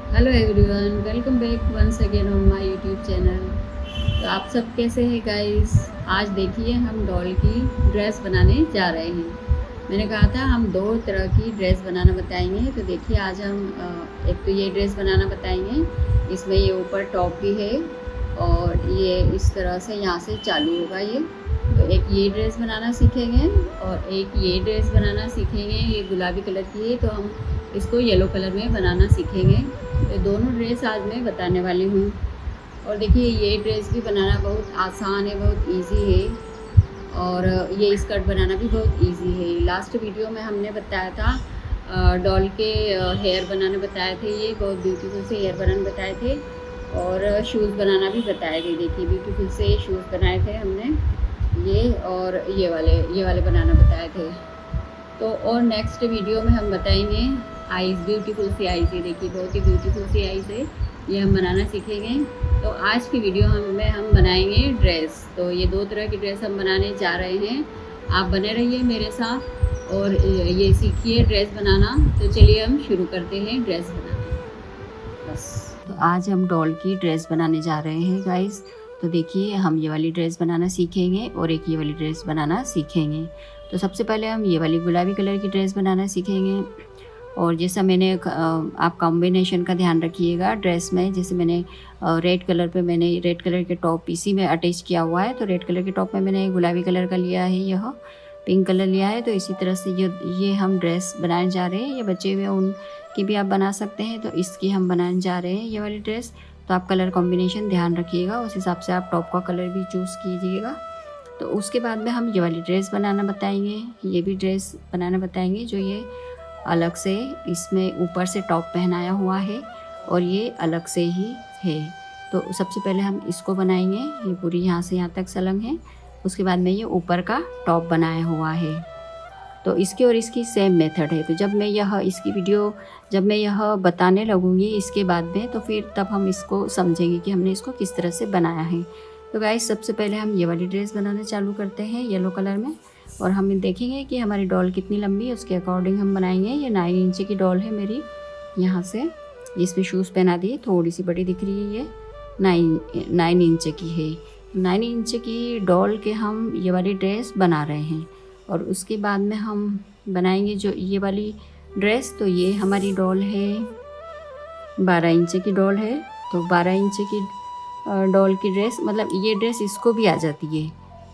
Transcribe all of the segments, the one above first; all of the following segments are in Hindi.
Hello everyone, welcome back once again on my YouTube channel. तो आप सब कैसे हैं गाइस। आज देखिए हम डॉल की ड्रेस बनाने जा रहे हैं। मैंने कहा था हम दो तरह की ड्रेस बनाना बताएंगे। तो देखिए आज हम एक तो ये ड्रेस बनाना बताएंगे। इसमें ये ऊपर टॉप भी है और ये इस तरह से यहाँ से चालू होगा ये। तो एक ये ड्रेस बनाना सीखेंगे और एक ये ड्रेस बनाना सीखेंगे। ये गुलाबी कलर की है तो हम इसको येलो कलर में बनाना सीखेंगे। तो दोनों ड्रेस आज मैं बताने वाली हूँ। और देखिए ये ड्रेस भी बनाना बहुत आसान है, बहुत इजी है। और ये स्कर्ट बनाना भी बहुत इजी है। लास्ट वीडियो में हमने बताया था डॉल के हेयर बनाने बताए थे। ये बहुत ब्यूटीफुल से हेयर बनाने बताए थे और शूज़ बनाना भी बताए थे। देखिए ब्यूटीफुल से शूज़ बनाए थे हमने, ये और ये वाले बनाना बताए थे। तो और नेक्स्ट वीडियो में हम बताएंगे आइज़, ब्यूटीफुल सी आइज़ है। देखिए बहुत ही ब्यूटीफुल सी आइज़ है, ये हम बनाना सीखेंगे। तो आज की वीडियो हम बनाएंगे ड्रेस। तो ये दो तरह की ड्रेस हम बनाने जा रहे हैं। आप बने रहिए मेरे साथ और ये सीखिए ड्रेस बनाना। तो चलिए हम शुरू करते हैं ड्रेस बनाना। बस तो आज हम डॉल की ड्रेस बनाने जा रहे हैं गाइस। तो देखिए हम ये वाली ड्रेस बनाना सीखेंगे और एक ये वाली ड्रेस बनाना सीखेंगे। तो सबसे पहले हम ये वाली गुलाबी कलर की ड्रेस बनाना सीखेंगे। और जैसा मैंने आप कॉम्बिनेशन का ध्यान रखिएगा ड्रेस में। जैसे मैंने रेड कलर पे मैंने रेड कलर के टॉप इसी में अटैच किया हुआ है। तो रेड कलर के टॉप में मैंने गुलाबी कलर का लिया है, यह पिंक कलर लिया है। तो इसी तरह से ये हम ड्रेस बनाने जा रहे हैं। ये बचे हुए ऊन की भी आप बना सकते हैं। तो इसकी हम बनाने जा रहे हैं ये वाली ड्रेस। तो आप कलर कॉम्बिनेशन ध्यान रखिएगा, उस हिसाब से आप टॉप का कलर भी चूज़ कीजिएगा। तो उसके बाद में हम ये वाली ड्रेस बनाना बताएंगे। ये भी ड्रेस बनाना बताएंगे जो ये अलग से इसमें ऊपर से टॉप पहनाया हुआ है और ये अलग से ही है। तो सबसे पहले हम इसको बनाएंगे। ये पूरी यहाँ से यहाँ तक सलंग है। उसके बाद में ये ऊपर का टॉप बनाया हुआ है। तो इसकी और इसकी सेम मेथड है। तो जब मैं यह बताने लगूँगी इसके बाद में, तो फिर तब हम इसको समझेंगे कि हमने इसको किस तरह से बनाया है। तो गाइस सबसे पहले हम ये वाली ड्रेस बनाना चालू करते हैं येलो कलर में। और हम देखेंगे कि हमारी डॉल कितनी लंबी है, उसके अकॉर्डिंग हम बनाएंगे। ये 9 इंच की डॉल है मेरी। यहाँ से इसमें शूज़ पहना दिए, थोड़ी सी बड़ी दिख रही है। ये 9 इंच की है। 9 इंच की डॉल के हम ये वाली ड्रेस बना रहे हैं। और उसके बाद में हम बनाएंगे जो ये वाली ड्रेस। तो ये हमारी डॉल है 12 इंच की डॉल है। तो 12 इंच की डॉल की ड्रेस, मतलब ये ड्रेस इसको भी आ जाती है।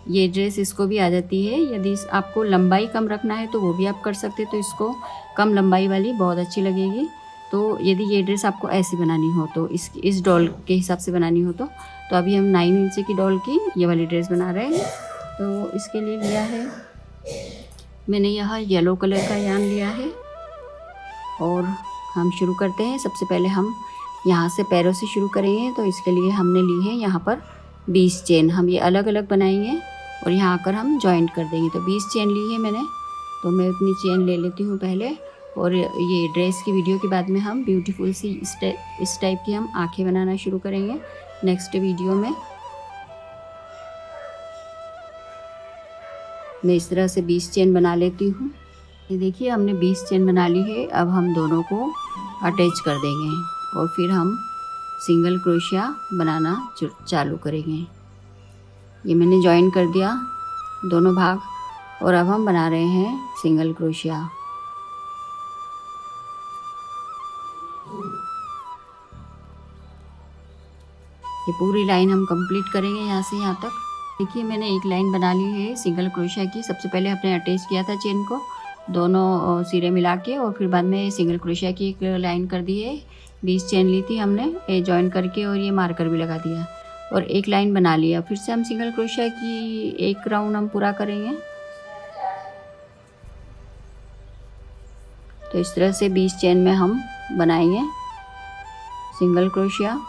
ये ड्रेस इसको भी आ जाती है। यदि आपको लंबाई कम रखना है तो वो भी आप कर सकते हैं। तो इसको कम लंबाई वाली बहुत अच्छी लगेगी। तो यदि ये ड्रेस आपको ऐसी बनानी हो तो इस डॉल के हिसाब से बनानी हो तो अभी हम 9 इंच की डॉल की ये वाली ड्रेस बना रहे हैं। तो इसके लिए लिया है मैंने यहाँ येलो कलर का यान लिया है। और हम शुरू करते हैं। सबसे पहले हम यहाँ से पैरों से शुरू करेंगे। तो इसके लिए हमने ली है यहाँ पर 20 चेन। हम ये अलग अलग बनाएंगे और यहाँ आकर हम जॉइंट कर देंगे। तो 20 चेन ली है मैंने। तो मैं उतनी चेन ले लेती हूँ पहले। और ये ड्रेस की वीडियो के बाद में हम ब्यूटीफुल सी इस टाइप की हम आँखें बनाना शुरू करेंगे नेक्स्ट वीडियो में। मैं इस तरह से 20 चेन बना लेती हूँ। ये देखिए हमने 20 चेन बना ली है। अब हम दोनों को अटैच कर देंगे और फिर हम सिंगल क्रोशिया बनाना चालू करेंगे। ये मैंने जॉइन कर दिया दोनों भाग और अब हम बना रहे हैं सिंगल क्रोशिया। ये पूरी लाइन हम कंप्लीट करेंगे यहाँ से यहाँ तक। देखिए मैंने एक लाइन बना ली है सिंगल क्रोशिया की। सबसे पहले हमने अटैच किया था चेन को दोनों सिरे मिला के, और फिर बाद में सिंगल क्रोशिया की एक लाइन कर दी है। 20 चेन ली थी हमने, ये जॉइन करके और ये मार्कर भी लगा दिया और एक लाइन बना लिया। फिर से हम सिंगल क्रोशिया की एक राउंड हम पूरा करेंगे। तो इस तरह से 20 चेन में हम बनाएंगे सिंगल क्रोशिया।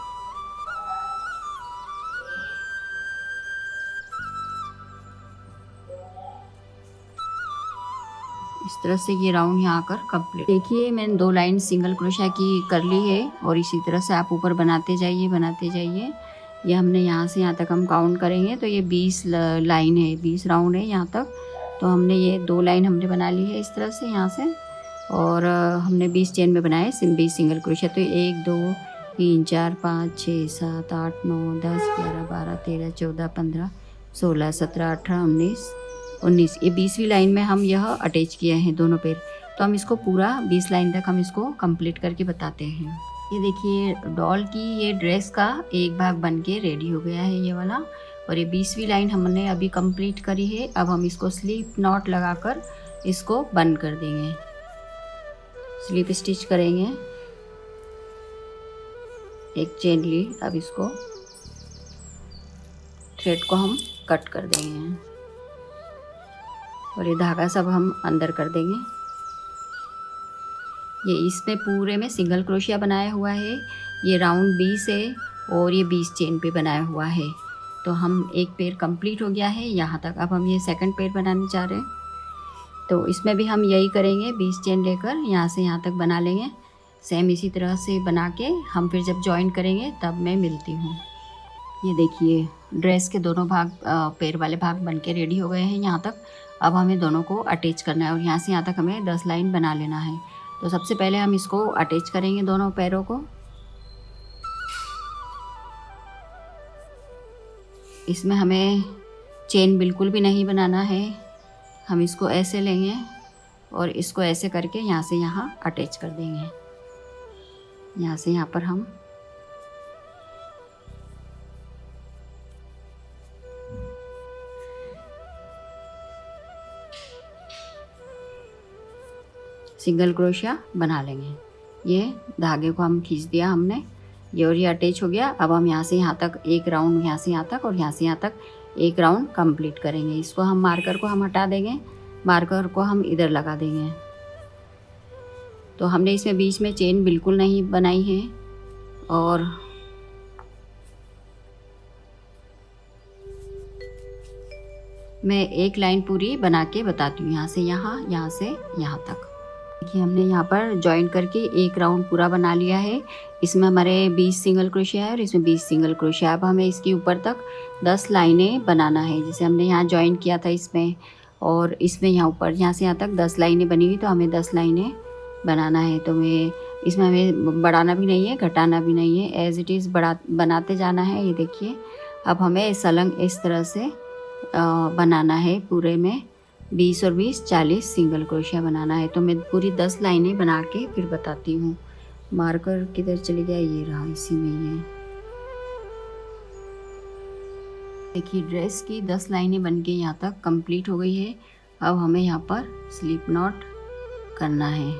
इस तरह से ये राउंड यहाँ आकर कंप्लीट। देखिए मैंने 2 लाइन सिंगल क्रोशिया की कर ली है और इसी तरह से आप ऊपर बनाते जाइए। ये हमने यहाँ से यहाँ तक हम काउंट करेंगे। तो ये 20 लाइन है, 20 राउंड है यहाँ तक। तो हमने ये 2 लाइन हमने बना ली है इस तरह से यहाँ से। और हमने 20 चेन में बनाए 20 सिंगल क्रोशिया। तो 1 2 3 4 5 6 7 8 9 10 11 12 13 14 15 16 17 18 19 ये 20वीं लाइन में हम यह अटैच किए हैं दोनों पैर। तो हम इसको पूरा 20 लाइन तक हम इसको कंप्लीट करके बताते हैं। ये देखिए डॉल की ये ड्रेस का एक भाग बन के रेडी हो गया है ये वाला। और ये 20वीं लाइन हमने अभी कंप्लीट करी है। अब हम इसको स्लिप नॉट लगाकर इसको बंद कर देंगे, स्लिप स्टिच करेंगे। एक चेन ली, अब इसको थ्रेड को हम कट कर देंगे और ये धागा सब हम अंदर कर देंगे। ये इसमें पूरे में सिंगल क्रोशिया बनाया हुआ है। ये राउंड 20 है और ये 20 चेन पे बनाया हुआ है। तो हम एक पैर कंप्लीट हो गया है यहाँ तक। अब हम ये सेकंड पैर बनाने जा रहे हैं। तो इसमें भी हम यही करेंगे, 20 चेन लेकर यहाँ से यहाँ तक बना लेंगे। सेम इसी तरह से बना के हम फिर जब जॉइन करेंगे तब मैं मिलती हूँ। ये देखिए ड्रेस के दोनों भाग पैर वाले भाग बन के रेडी हो गए हैं यहाँ तक। अब हमें दोनों को अटैच करना है और यहाँ से यहाँ तक हमें 10 लाइन बना लेना है। तो सबसे पहले हम इसको अटैच करेंगे दोनों पैरों को। इसमें हमें चेन बिल्कुल भी नहीं बनाना है। हम इसको ऐसे लेंगे और इसको ऐसे करके यहाँ से यहाँ अटैच कर देंगे। यहाँ से यहाँ पर हम सिंगल क्रोशिया बना लेंगे। ये धागे को हम खींच दिया हमने, ये और ये अटैच हो गया। अब हम यहाँ से यहाँ तक एक राउंड, यहाँ से यहाँ तक और यहाँ से यहाँ तक एक राउंड कंप्लीट करेंगे। इसको हम मार्कर को हम हटा देंगे, मार्कर को हम इधर लगा देंगे। तो हमने इसमें बीच में चेन बिल्कुल नहीं बनाई है। और मैं एक लाइन पूरी बना के बताती हूँ, यहाँ से यहाँ, यहाँ से यहाँ तक। देखिए हमने यहाँ पर जॉइन करके एक राउंड पूरा बना लिया है। इसमें हमारे 20 सिंगल क्रोशिया है और इसमें 20 सिंगल क्रोशिया। अब हमें इसके ऊपर तक 10 लाइनें बनाना है। जैसे हमने यहाँ जॉइन किया था इसमें और इसमें यहाँ ऊपर यहाँ से यहाँ तक 10 लाइनें बनी हुई, तो हमें 10 लाइनें बनाना है। तो मैं इसमें हमें बढ़ाना भी नहीं है, घटाना भी नहीं है, एज़ इट इज़ बनाते जाना है। ये देखिए अब हमें सलंग इस तरह से बनाना है। पूरे में 20 और 20 40 सिंगल क्रोशिया बनाना है। तो मैं पूरी 10 लाइनें बना के फिर बताती हूँ। मार्कर किधर चली गया, ये रहा, इसी में ही है। देखिए ड्रेस की 10 लाइनें बन के यहाँ तक कंप्लीट हो गई है। अब हमें यहाँ पर स्लिप नॉट करना है।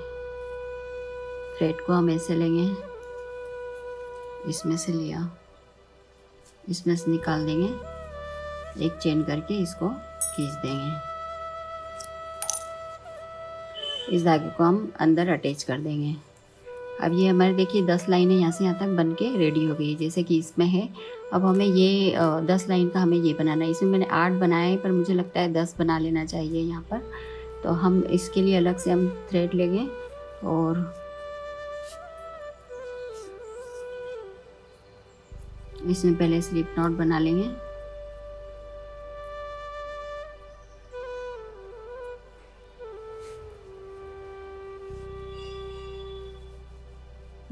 थ्रेड को हम ऐसे लेंगे, इसमें से लिया, इसमें से निकाल देंगे, एक चेन करके इसको खींच देंगे। इस धागे को हम अंदर अटैच कर देंगे। अब ये हमारे देखिए 10 लाइनें यहाँ से यहाँ तक बन के रेडी हो गई, जैसे कि इसमें है। अब हमें ये 10 लाइन का हमें ये बनाना है। इसमें मैंने 8 बनाए हैं, पर मुझे लगता है 10 बना लेना चाहिए यहाँ पर। तो हम इसके लिए अलग से हम थ्रेड लेंगे और इसमें पहले स्लिप नॉट बना लेंगे।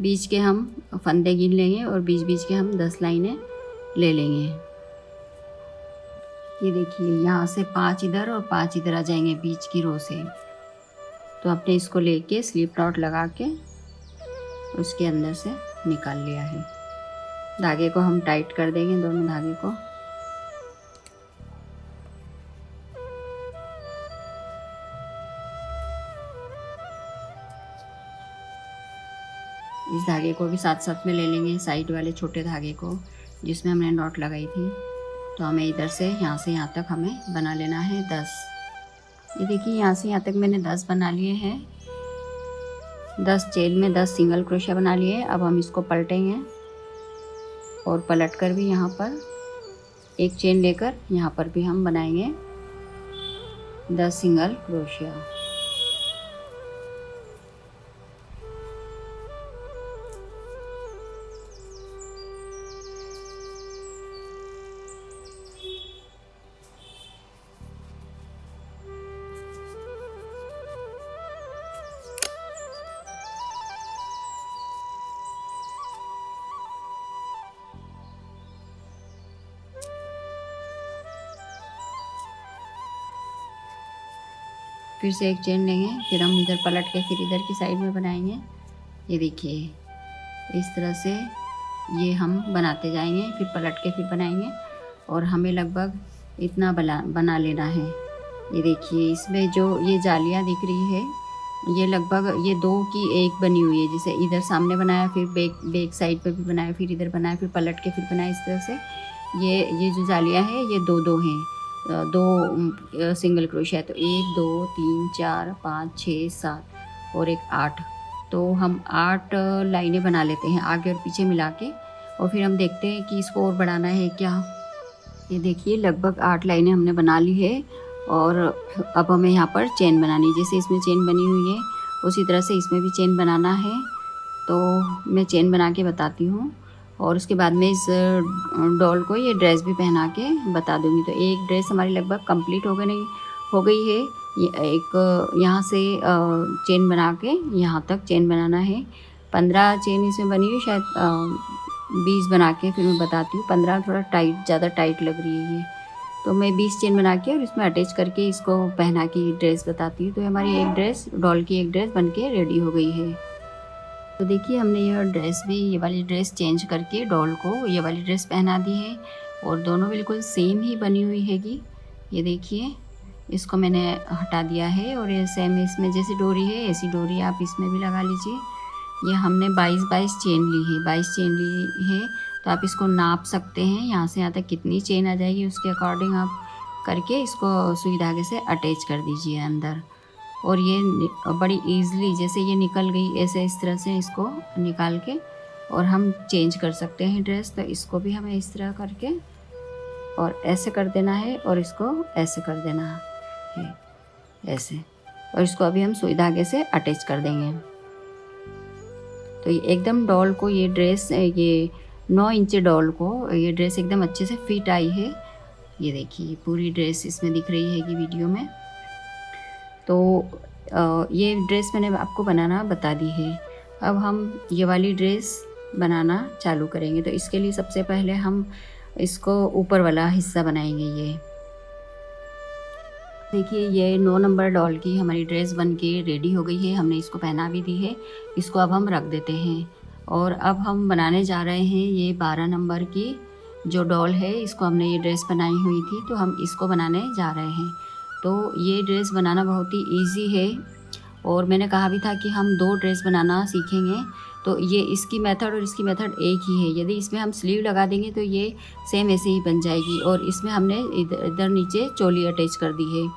बीच के हम फंदे गिन लेंगे और बीच बीच के हम 10 लाइनें ले लेंगे। ये देखिए यहाँ से 5 इधर और 5 इधर आ जाएंगे बीच की रो से। तो आपने इसको लेके स्लिप नॉट लगा के उसके अंदर से निकाल लिया है। धागे को हम टाइट कर देंगे, दोनों धागे को। इस धागे को भी साथ साथ में ले लेंगे, साइड वाले छोटे धागे को जिसमें हमने नॉट लगाई थी। तो हमें इधर से यहाँ तक हमें बना लेना है 10। ये देखिए यहाँ से यहाँ तक मैंने 10 बना लिए हैं। 10 चेन में 10 सिंगल क्रोशिया बना लिए। अब हम इसको पलटेंगे और पलट कर भी यहाँ पर एक चेन लेकर यहाँ पर भी हम बनाएंगे 10 सिंगल क्रोशिया। फिर से एक चेन लेंगे, फिर हम इधर पलट के फिर इधर की साइड में बनाएंगे। ये देखिए इस तरह से ये हम बनाते जाएंगे, फिर पलट के फिर बनाएंगे और हमें लगभग इतना बना लेना है। ये देखिए इसमें जो ये जालियाँ दिख रही है ये लगभग ये 2 की 1 बनी हुई है। जैसे इधर सामने बनाया, फिर बैक साइड पे भी बनाया, फिर इधर बनाया, फिर पलट के फिर बनाया। इस तरह से ये जो जालियाँ हैं ये 2 हैं, 2 सिंगल क्रोशिया। तो 1 2 3 4 5 6 7 और एक 8। तो हम 8 लाइनें बना लेते हैं आगे और पीछे मिला के, और फिर हम देखते हैं कि इसको और बढ़ाना है क्या। ये देखिए लगभग 8 लाइनें हमने बना ली है और अब हमें यहाँ पर चेन बनानी है। जैसे इसमें चेन बनी हुई है उसी तरह से इसमें भी चेन बनाना है। तो मैं चेन बना के बताती हूँ और उसके बाद में इस डॉल को ये ड्रेस भी पहना के बता दूँगी। तो एक ड्रेस हमारी लगभग कंप्लीट हो गई है। ये एक यहाँ से चेन बना के यहाँ तक चेन बनाना है। 15 चेन इसमें बनी हुई, शायद 20 बना के फिर मैं बताती हूँ। 15 थोड़ा ज़्यादा टाइट लग रही है ये, तो मैं 20 चेन बना के और इसमें अटैच करके इसको पहना के ड्रेस बताती हूँ। तो हमारी एक ड्रेस, डॉल की एक ड्रेस बन के रेडी हो गई है। तो देखिए हमने यह ड्रेस भी, ये वाली ड्रेस चेंज करके डॉल को ये वाली ड्रेस पहना दी है और दोनों बिल्कुल सेम ही बनी हुई हैगी। ये देखिए इसको मैंने हटा दिया है और ये सेम इसमें जैसी डोरी है ऐसी डोरी आप इसमें भी लगा लीजिए। ये हमने 22 चेन ली है, 22 चेन ली है। तो आप इसको नाप सकते हैं, यहाँ से यहाँ तक कितनी चेन आ जाएगी उसके अकॉर्डिंग आप करके इसको सुई धागे से अटैच कर दीजिए अंदर। और ये बड़ी ईज़िली जैसे ये निकल गई ऐसे इस तरह से इसको निकाल के और हम चेंज कर सकते हैं ड्रेस। तो इसको भी हमें इस तरह करके और ऐसे कर देना है और इसको ऐसे कर देना है ऐसे, और इसको अभी हम सुई धागे से अटैच कर देंगे। तो ये एकदम डॉल को ये ड्रेस, ये 9 इंच डॉल को ये ड्रेस एकदम अच्छे से फिट आई है। ये देखिए पूरी ड्रेस इसमें दिख रही है कि वीडियो में। तो ये ड्रेस मैंने आपको बनाना बता दी है। अब हम ये वाली ड्रेस बनाना चालू करेंगे। तो इसके लिए सबसे पहले हम इसको ऊपर वाला हिस्सा बनाएंगे। ये देखिए ये 9 नंबर डॉल की हमारी ड्रेस बन के रेडी हो गई है। हमने इसको पहना भी दी है। इसको अब हम रख देते हैं और अब हम बनाने जा रहे हैं ये 12 नंबर की जो डॉल है। इसको हमने ये ड्रेस बनाई हुई थी तो हम इसको बनाने जा रहे हैं। तो ये ड्रेस बनाना बहुत ही ईजी है और मैंने कहा भी था कि हम 2 ड्रेस बनाना सीखेंगे। तो ये इसकी मेथड और इसकी मेथड एक ही है। यदि इसमें हम स्लीव लगा देंगे तो ये सेम ऐसे ही बन जाएगी। और इसमें हमने इधर नीचे चोली अटैच कर दी है।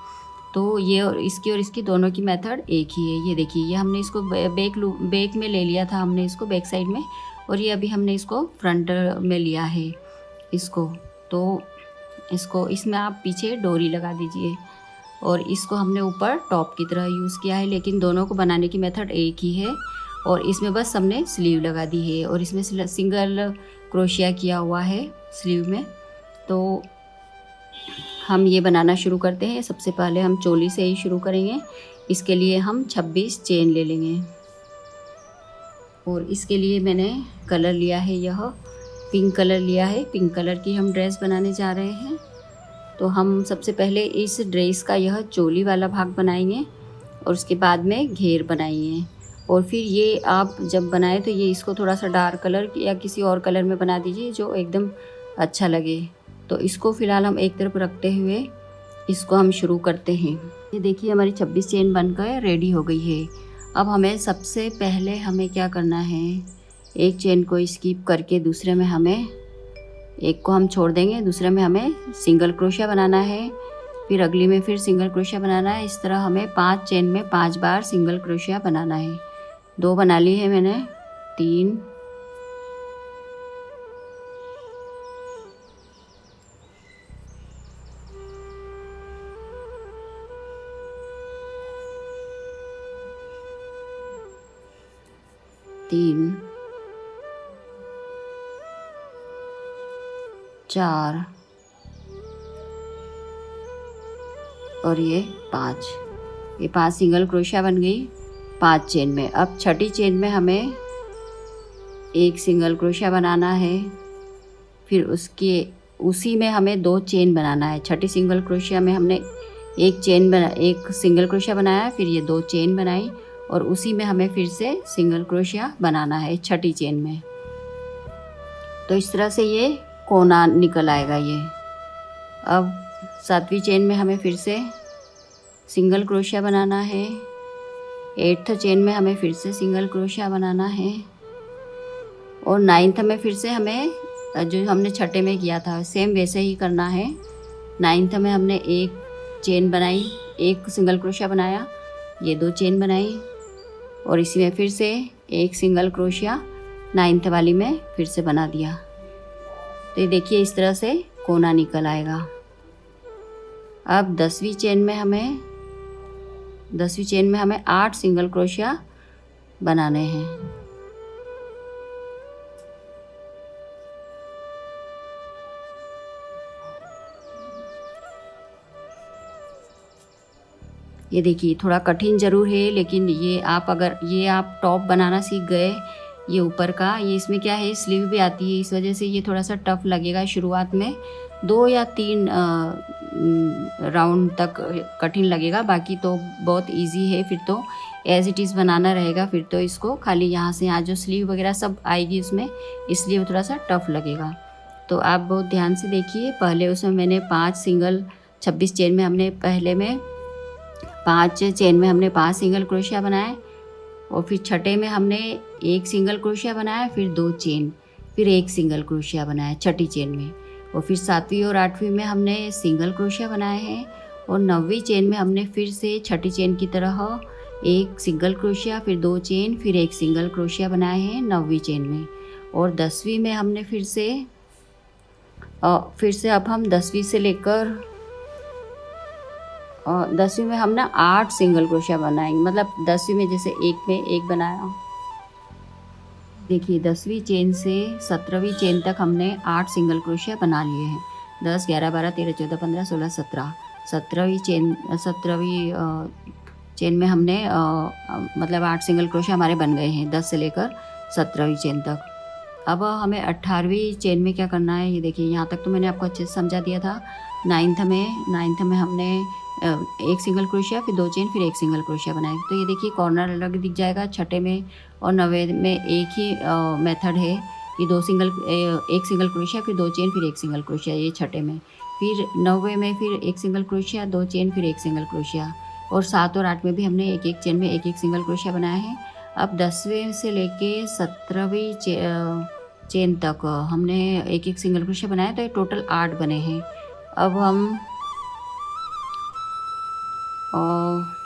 तो ये और इसकी दोनों की मेथड एक ही है। ये देखिए ये हमने इसको बैक में ले लिया था, हमने इसको बैक साइड में, और ये अभी हमने इसको फ्रंट में लिया है इसको। तो इसको इसमें आप पीछे डोरी लगा दीजिए और इसको हमने ऊपर टॉप की तरह यूज़ किया है। लेकिन दोनों को बनाने की मेथड एक ही है और इसमें बस हमने स्लीव लगा दी है और इसमें सिंगल क्रोशिया किया हुआ है स्लीव में। तो हम ये बनाना शुरू करते हैं। सबसे पहले हम चोली से ही शुरू करेंगे। इसके लिए हम 26 चेन ले लेंगे और इसके लिए मैंने कलर लिया है, यह पिंक कलर लिया है। पिंक कलर की हम ड्रेस बनाने जा रहे हैं। तो हम सबसे पहले इस ड्रेस का यह चोली वाला भाग बनाएंगे और उसके बाद में घेर बनाएंगे। और फिर ये आप जब बनाएं तो ये इसको थोड़ा सा डार्क कलर या किसी और कलर में बना दीजिए जो एकदम अच्छा लगे। तो इसको फ़िलहाल हम एक तरफ रखते हुए इसको हम शुरू करते हैं। ये देखिए हमारी 26 चेन बनकर रेडी हो गई है। अब हमें सबसे पहले हमें क्या करना है, एक चेन को स्किप करके दूसरे में हमें एक को हम छोड़ देंगे, दूसरे में हमें सिंगल क्रोशिया बनाना है, फिर अगली में फिर सिंगल क्रोशिया बनाना है। इस तरह हमें 5 चेन में 5 बार सिंगल क्रोशिया बनाना है। 2 बना ली है मैंने, 3 3 4 और ये 5। ये 5 सिंगल क्रोशिया बन गई 5 चेन में। अब छठी चेन में हमें एक सिंगल क्रोशिया बनाना है, फिर उसी में हमें 2 चेन बनाना है। छठी सिंगल क्रोशिया में हमने एक सिंगल क्रोशिया बनाया, फिर ये 2 चेन बनाई और उसी में हमें फिर से सिंगल क्रोशिया बनाना है छठी चेन में। तो इस तरह से ये कोना निकल आएगा ये। अब 7वीं चेन में हमें फिर से सिंगल क्रोशिया बनाना है, 8th चेन में हमें फिर से सिंगल क्रोशिया बनाना है और 9th में फिर से हमें जो हमने छठे में किया था सेम वैसे ही करना है। 9th में हमने एक चेन बनाई, एक सिंगल क्रोशिया बनाया, ये 2 चेन बनाई और इसी में फिर से एक सिंगल क्रोशिया 9th वाली में फिर से बना दिया। तो ये देखिए इस तरह से कोना निकल आएगा। अब 10वीं चेन में हमें 8 सिंगल क्रोशिया बनाने हैं। ये देखिए थोड़ा कठिन ज़रूर है, लेकिन ये आप टॉप बनाना सीख गए, ये ऊपर का, ये इसमें क्या है स्लीव भी आती है, इस वजह से ये थोड़ा सा टफ लगेगा शुरुआत में। 2 या 3 राउंड तक कठिन लगेगा, बाकी तो बहुत इजी है। फिर तो एज इट इज़ बनाना रहेगा। फिर तो इसको खाली यहाँ से यहाँ जो स्लीव वगैरह सब आएगी उसमें, इसलिए वो थोड़ा सा टफ लगेगा। तो आप बहुत ध्यान से देखिए। पहले उसमें मैंने 5 सिंगल 26 चेन में हमने पहले में 5 चेन में हमने 5 सिंगल क्रोशिया बनाए और फिर छठे में हमने 1 सिंगल क्रोशिया बनाया, फिर 2 चेन, फिर 1 सिंगल क्रोशिया बनाया छठी चेन में। और फिर 7वीं और 8वीं में हमने सिंगल क्रोशिया बनाए हैं और 9वीं चेन में हमने फिर से छठी चेन की तरह 1 सिंगल क्रोशिया, फिर 2 चेन, फिर 1 सिंगल क्रोशिया बनाए हैं 9वीं चेन में। और 10वीं में हमने फिर से अब हम 10वीं से लेकर 10वीं में हम ना 8 सिंगल क्रोशिया बनाएंगे। मतलब 10वीं में जैसे एक में एक बनाया, देखिए 10वीं चेन से 17वीं चेन तक हमने 8 सिंगल क्रोशिया बना लिए हैं। 10, 11, 12, 13, 14, 15, 16, 17। 17वीं चेन में हमने मतलब 8 सिंगल क्रोशिया हमारे बन गए हैं 10 से लेकर 17वीं चेन तक। अब हमें 18वीं चेन में क्या करना है, ये देखिए यहाँ तक तो मैंने आपको अच्छे से समझा दिया था। 9th में हमने 1 सिंगल क्रोशिया, फिर 2 चेन, फिर 1 सिंगल क्रोशिया बनाए। तो ये देखिए कॉर्नर अलग दिख जाएगा। छठे में और 9वें में एक ही मेथड है कि 1 सिंगल क्रोशिया, फिर 2 चेन, फिर 1 सिंगल क्रोशिया, ये छठे में। फिर 9वें में फिर 1 सिंगल क्रोशिया, 2 चेन, फिर 1 सिंगल क्रोशिया। और 7 और 8 में भी हमने एक चेन में एक सिंगल क्रोशिया बनाया है। अब 10वें से लेके 17वीं चेन तक हमने एक सिंगल क्रोशिया बनाया, तो ये टोटल 8 बने हैं। अब हम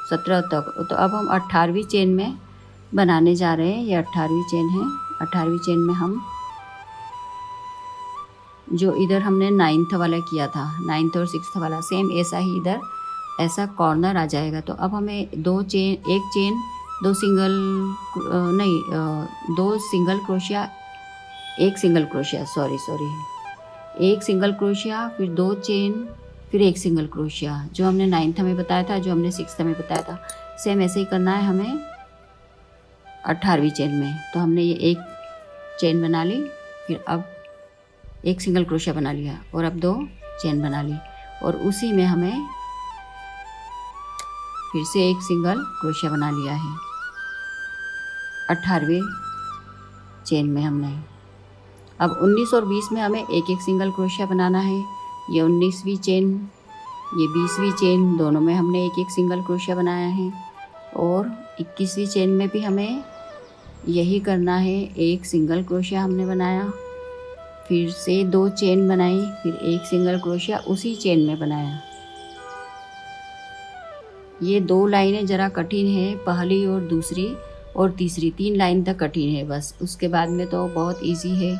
17 तक, तो अब हम 18वीं चेन में बनाने जा रहे हैं। ये 18वीं चेन है। 18वीं चेन में हम जो इधर हमने 9th वाला किया था, 9th और 6th वाला सेम ऐसा ही इधर ऐसा कॉर्नर आ जाएगा। तो अब हमें 2 सिंगल क्रोशिया, 1 सिंगल क्रोशिया, एक सिंगल क्रोशिया, फिर 2 चेन, फिर 1 सिंगल क्रोशिया, जो हमने 9th में बताया था, जो हमने 6th में बताया था, सेम ऐसे ही करना है हमें 18वीं चेन में। तो हमने ये 1 चेन बना ली, फिर अब 1 सिंगल क्रोशिया बना लिया और अब 2 चेन बना ली और उसी में हमें फिर से 1 सिंगल क्रोशिया बना लिया है 18वीं चेन में हमने। अब 19 और 20 में हमें एक सिंगल क्रोशिया बनाना है। ये 19वीं चेन, ये 20वीं चेन, दोनों में हमने एक सिंगल क्रोशिया बनाया है। और 21वीं चेन में भी हमें यही करना है। 1 सिंगल क्रोशिया हमने बनाया, फिर से 2 चेन बनाई, फिर 1 सिंगल क्रोशिया उसी चेन में बनाया। ये 2 लाइनें ज़रा कठिन है, पहली और दूसरी और तीसरी 3 लाइन तक कठिन है बस। उसके बाद में तो बहुत इजी है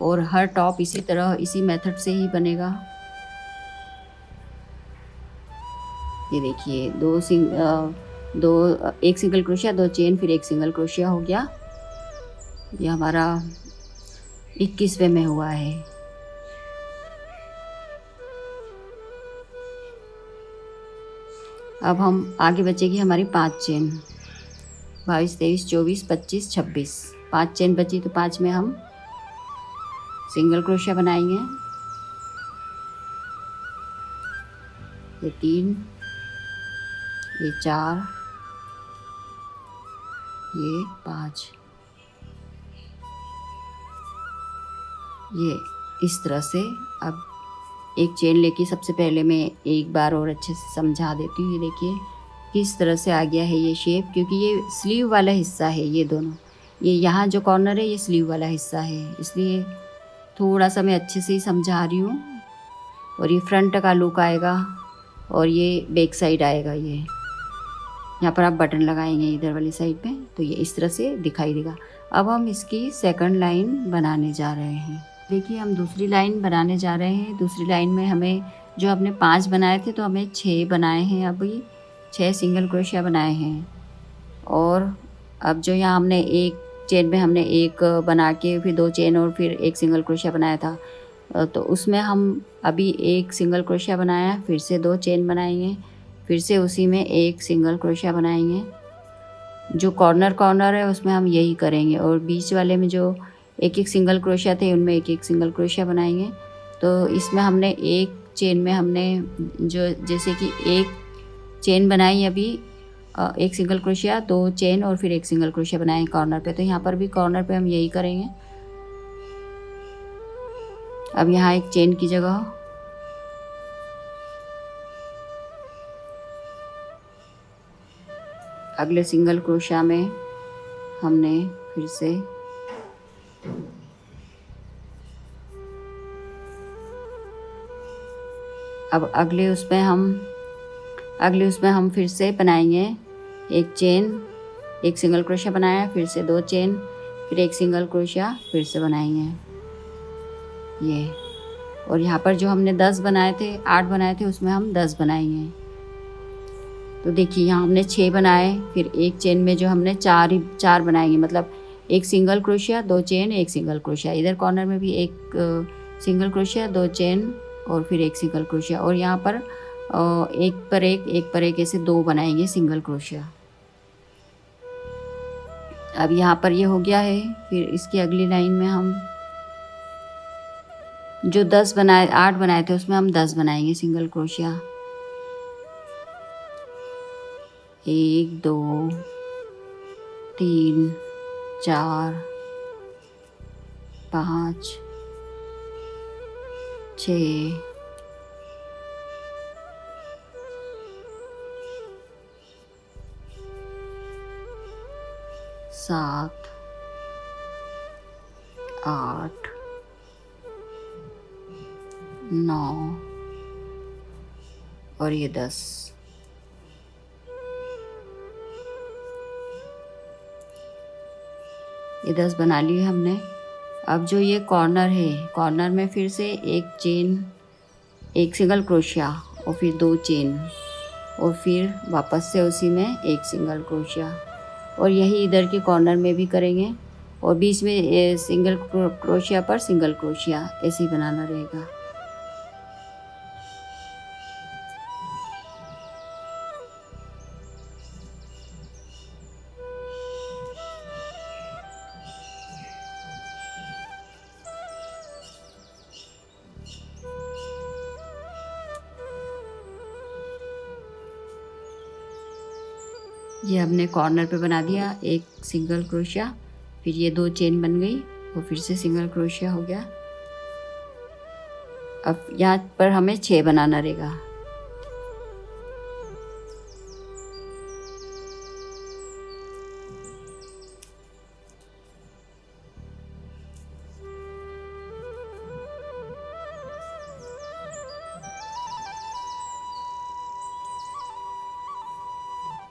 और हर टॉप इसी तरह इसी मेथड से ही बनेगा। ये देखिए 1 सिंगल क्रोशिया, 2 चेन, फिर 1 सिंगल क्रोशिया हो गया। ये हमारा 21वें में हुआ है। अब हम आगे बचेगी हमारी 5 चेन, 22, 23, 24, 25, 26, 5 चेन बची। तो 5 में हम सिंगल क्रोशिया बनाएंगे। ये 3, ये 4, ये 5, ये इस तरह से। अब एक चेन लेके सबसे पहले मैं एक बार और अच्छे से समझा देती हूँ। ये देखिए किस तरह से आ गया है ये शेप, क्योंकि ये स्लीव वाला हिस्सा है। ये दोनों, ये यहाँ जो कॉर्नर है ये स्लीव वाला हिस्सा है, इसलिए थोड़ा सा मैं अच्छे से ही समझा रही हूँ। और ये फ्रंट का लुक आएगा और ये बैक साइड आएगा। ये यहाँ पर आप बटन लगाएंगे इधर वाली साइड पे, तो ये इस तरह से दिखाई देगा। अब हम इसकी सेकंड लाइन बनाने जा रहे हैं। देखिए हम दूसरी लाइन बनाने जा रहे हैं। दूसरी लाइन में हमें जो हमने 5 बनाए थे, तो हमें 6 बनाए हैं। अभी 6 सिंगल क्रोशिया बनाए हैं। और अब जो यहाँ हमने एक चेन में हमने एक बना के फिर 2 चेन और फिर एक सिंगल क्रोशिया बनाया था, तो उसमें हम अभी एक सिंगल क्रोशिया बनाया, फिर से 2 चेन बनाएंगे, फिर से उसी में एक सिंगल क्रोशिया बनाएंगे। जो कॉर्नर है उसमें हम यही करेंगे, और बीच वाले में जो एक एक सिंगल क्रोशिया थे उनमें एक एक सिंगल क्रोशिया बनाएंगे। तो इसमें हमने एक चेन में हमने जो जैसे कि एक चेन बनाई अभी, एक सिंगल क्रोशिया, 2 चेन और फिर एक सिंगल क्रोशिया बनाए कॉर्नर पे। तो यहाँ पर भी कॉर्नर पे हम यही करेंगे। अब यहाँ एक चेन की जगह अगले सिंगल क्रोशिया में हमने फिर से अब अगले उसमें हम फिर से बनाएंगे एक चेन, एक सिंगल क्रोशिया बनाया, फिर से 2 चेन, फिर एक सिंगल क्रोशिया, फिर से बनाएंगे ये। और यहाँ पर जो हमने 10 बनाए थे, 8 बनाए थे, उसमें हम 10 बनाएंगे। तो देखिए यहाँ हमने 6 बनाए, फिर एक चेन में जो हमने 4 बनाएंगे, मतलब एक सिंगल क्रोशिया, 2 चेन, एक सिंगल क्रोशिया। इधर कॉर्नर में भी एक सिंगल क्रोशिया, 2 चेन और फिर एक सिंगल क्रोशिया। और यहाँ पर एक पर एक ऐसे 2 बनाएंगे सिंगल क्रोशिया। अब यहाँ पर ये हो गया है। फिर इसकी अगली लाइन में हम जो 8 बनाए थे उसमें हम 10 बनाएंगे सिंगल क्रोशिया। 1 2 3 4 5 6 7 8 9 और ये 10। ये 10 बना लिए हमने। अब जो ये कॉर्नर है, कॉर्नर में फिर से एक चेन, एक सिंगल क्रोशिया और फिर 2 चेन, और फिर वापस से उसी में एक सिंगल क्रोशिया। और यही इधर के कॉर्नर में भी करेंगे, और बीच में सिंगल क्रोशिया पर सिंगल क्रोशिया, ऐसे ही बनाना रहेगा। ये हमने कॉर्नर पे बना दिया एक सिंगल क्रोशिया, फिर ये 2 चेन बन गई और फिर से सिंगल क्रोशिया हो गया। अब यहाँ पर हमें 6 बनाना रहेगा।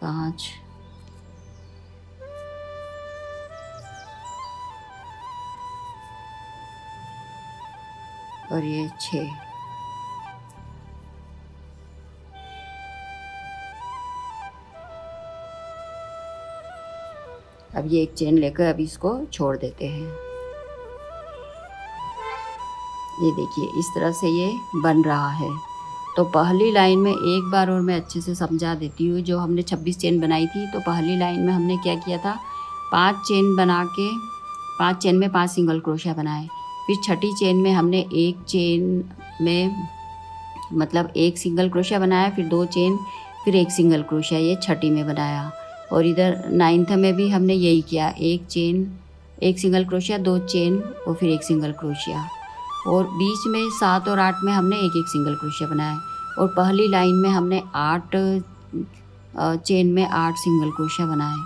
पाँच, और ये 6। अब ये एक चेन लेकर अब इसको छोड़ देते हैं। ये देखिए इस तरह से ये बन रहा है। तो पहली लाइन में एक बार और मैं अच्छे से समझा देती हूँ। जो हमने 26 चेन बनाई थी, तो पहली लाइन में हमने क्या किया था, 5 चेन बना के 5 चेन में 5 सिंगल क्रोशिया बनाए। फिर छठी चेन में हमने एक चेन में मतलब एक सिंगल क्रोशिया बनाया, फिर 2 चेन, फिर एक सिंगल क्रोशिया, ये छठी में बनाया। और इधर 9th में भी हमने यही किया, एक चेन, एक सिंगल क्रोशिया, 2 चेन और फिर एक सिंगल क्रोशिया। और बीच में 7 और 8 में हमने एक एक सिंगल क्रोशिया बनाया। और पहली लाइन में हमने 8 चेन में 8 सिंगल क्रोशिया बनाए।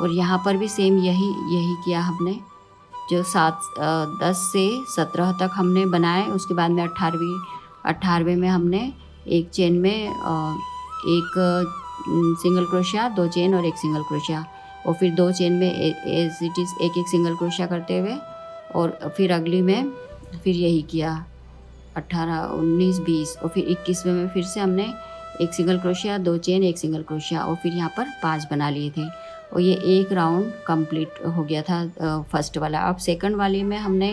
और यहाँ पर भी सेम यही किया हमने, जो 10 से 17 तक हमने बनाए। उसके बाद में 18वें में हमने एक चेन में एक सिंगल क्रोशिया, 2 चेन और एक सिंगल क्रोशिया। और फिर 2 चेन में एज इट इज़ एक एक सिंगल क्रोशिया करते हुए, और फिर अगली में फिर यही किया 18, 19, 20। और फिर 21वें में फिर से हमने एक सिंगल क्रोशिया, 2 चेन, एक सिंगल क्रोशिया, और फिर यहाँ पर 5 बना लिए थे। और ये एक राउंड कंप्लीट हो गया था फर्स्ट वाला। अब सेकंड वाले में हमने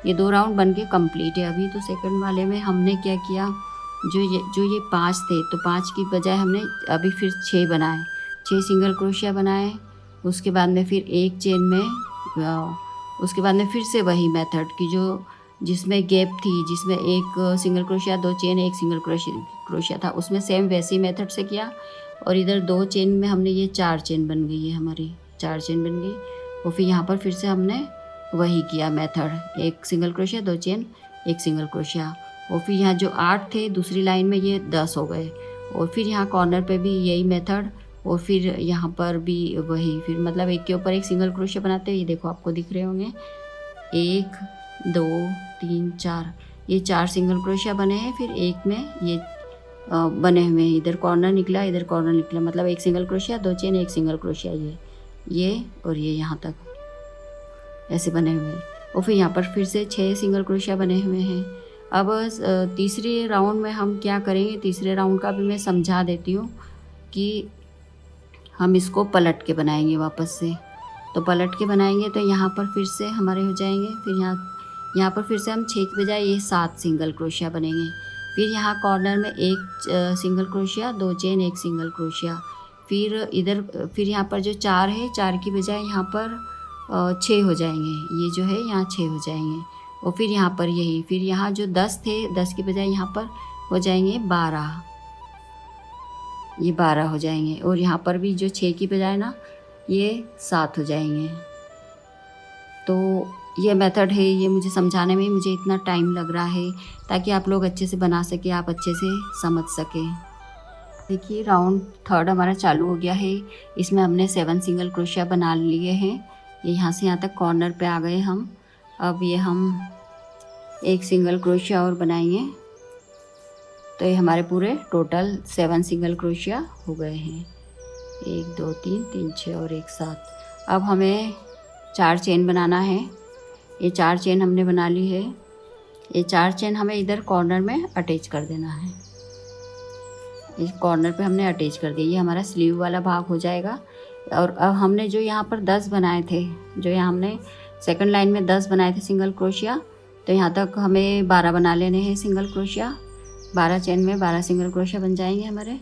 ये 2 राउंड बन के कंप्लीट है अभी। तो सेकंड वाले में हमने क्या किया, जो ये 5 थे, तो 5 की बजाय हमने अभी फिर 6 बनाए, 6 सिंगल क्रोशिया बनाए। उसके बाद में फिर एक चेन में, उसके बाद में फिर से वही मेथड की जो जिसमें गैप थी, जिसमें एक सिंगल क्रोशिया, 2 चेन, एक सिंगल क्रोशिया था, उसमें सेम वैसी मेथड से किया। और इधर 2 चेन में हमने ये 4 चेन बन गई है, हमारी 4 चेन बन गई। और फिर यहाँ पर फिर से हमने वही किया मेथड, एक सिंगल क्रोशिया, 2 चेन, एक सिंगल क्रोशिया। और फिर यहाँ जो 8 थे दूसरी लाइन में, ये 10 हो गए। और फिर यहाँ कॉर्नर पे भी यही मेथड, और फिर यहाँ पर भी वही, फिर मतलब एक के ऊपर एक सिंगल क्रोशिया बनाते हैं। ये देखो आपको दिख रहे होंगे, 1, 2, 3, 4, ये 4 सिंगल क्रोशिया बने हैं। फिर एक में ये बने हुए हैं, इधर कॉर्नर निकला, इधर कॉर्नर निकला, मतलब एक सिंगल क्रोशिया, 2 चेन, एक सिंगल क्रोशिया, ये और ये यहाँ तक ऐसे बने हुए हैं। और फिर यहाँ पर फिर से 6 सिंगल क्रोशिया बने हुए हैं। अब तीसरे राउंड में हम क्या करेंगे, तीसरे राउंड का भी मैं समझा देती हूँ कि हम इसको पलट के बनाएंगे वापस से। तो पलट के बनाएंगे तो यहाँ पर फिर से हमारे हो जाएंगे, फिर यहाँ पर फिर से हम 6 के बजाय ये 7 सिंगल क्रोशिया बनेंगे। फिर यहाँ कॉर्नर में एक सिंगल क्रोशिया, 2 चेन, एक सिंगल क्रोशिया। फिर इधर फिर यहाँ पर जो 4 है, 4 की बजाय यहाँ पर 6 हो जाएंगे, ये जो है यहाँ 6 हो जाएंगे। और फिर यहाँ पर यही, फिर यहाँ जो 10 थे, 10 की बजाय यहाँ पर हो जाएंगे 12, ये 12 हो जाएंगे। और यहाँ पर भी जो 6 की बजाय ना, ये 7 हो जाएंगे। तो ये मेथड है, ये मुझे समझाने में मुझे इतना टाइम लग रहा है ताकि आप लोग अच्छे से बना सके, आप अच्छे से समझ सकें। देखिए राउंड 3 हमारा चालू हो गया है। इसमें हमने 7 सिंगल क्रोशिया बना लिए हैं। ये यहाँ से यहाँ तक कॉर्नर पे आ गए हम। अब ये हम एक सिंगल क्रोशिया और बनाएंगे, तो ये हमारे पूरे टोटल 7 सिंगल क्रोशिया हो गए हैं। 1, 2, 3, 3, 6 और 1, 7। अब हमें 4 चेन बनाना है। ये 4 चेन हमने बना ली है। ये 4 चेन हमें इधर कॉर्नर में अटैच कर देना है। इस कॉर्नर पे हमने अटैच कर दिया, ये हमारा स्लीव वाला भाग हो जाएगा। और अब हमने जो यहाँ पर 10 बनाए थे, जो यहाँ हमने सेकंड लाइन में 10 बनाए थे सिंगल क्रोशिया, तो यहाँ तक हमें 12 बना लेने हैं सिंगल क्रोशिया। 12 चेन में 12 सिंगल क्रोशिया बन जाएंगे हमारे।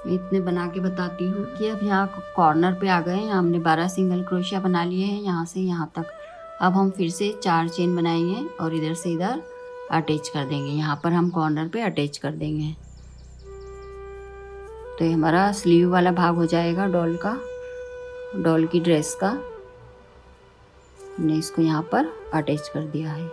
इतने बना के बताती हूँ कि अब यहाँ कॉर्नर पे आ गए, यहाँ हमने 12 सिंगल क्रोशिया बना लिए हैं यहाँ से यहाँ तक। अब हम फिर से 4 चेन बनाएंगे और इधर से इधर अटैच कर देंगे। यहाँ पर हम कॉर्नर पे अटैच कर देंगे, तो ये हमारा स्लीव वाला भाग हो जाएगा डॉल का, डॉल की ड्रेस का। हमने इसको यहाँ पर अटैच कर दिया है।